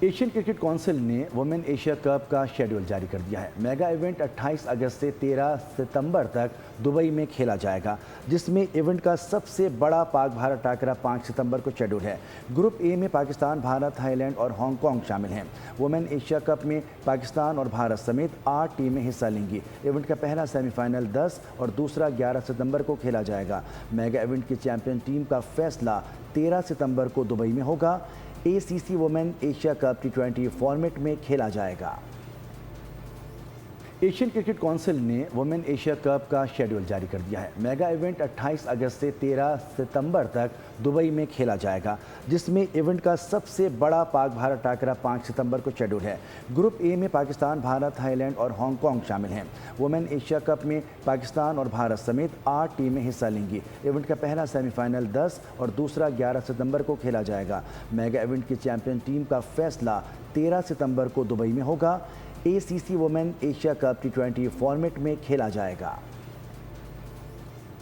Asian cricket council ने women Asia cup का schedule जारी कर दिया है। मेगा इवेंट 28 अगस्त से 13 सितंबर तक दुबई में खेला जाएगा, जिसमें इवेंट का सबसे बड़ा पाक भारत टाकरा 5 सितंबर को शेड्यूल है। ग्रुप ए में पाकिस्तान, भारत, थाईलैंड और हांगकांग शामिल हैं। वुमेन एशिया कप में पाकिस्तान और भारत समेत 8 टीमें हिस्सा लेंगी। इवेंट का पहला सेमीफाइनल 10 और दूसरा 11 सितंबर को खेला जाएगा। मेगा इवेंट की चैंपियन टीम का फैसला 13 सितंबर को दुबई में होगा। ACC women Asia cup T20 format में खेला जाएगा। एशियन क्रिकेट काउंसिल ने वुमेन एशिया कप का शेड्यूल जारी कर दिया है। मेगा इवेंट 28 अगस्त से 13 सितंबर तक दुबई में खेला जाएगा, जिसमें इवेंट का सबसे बड़ा पाक भारत टाकरा 5 सितंबर को शेड्यूल है। ग्रुप ए में पाकिस्तान, भारत, थाईलैंड और हांगकांग शामिल हैं। वुमेन एशिया कप में पाकिस्तान और भारत समेत 8 टीमें हिस्सा लेंगी। इवेंट का पहला सेमीफाइनल 10 और दूसरा 11 सितंबर को खेला जाएगा। मेगा इवेंट की चैंपियन टीम का फैसला 13 सितंबर को दुबई में होगा। ACC women Asia cup T20 format में खेला जाएगा।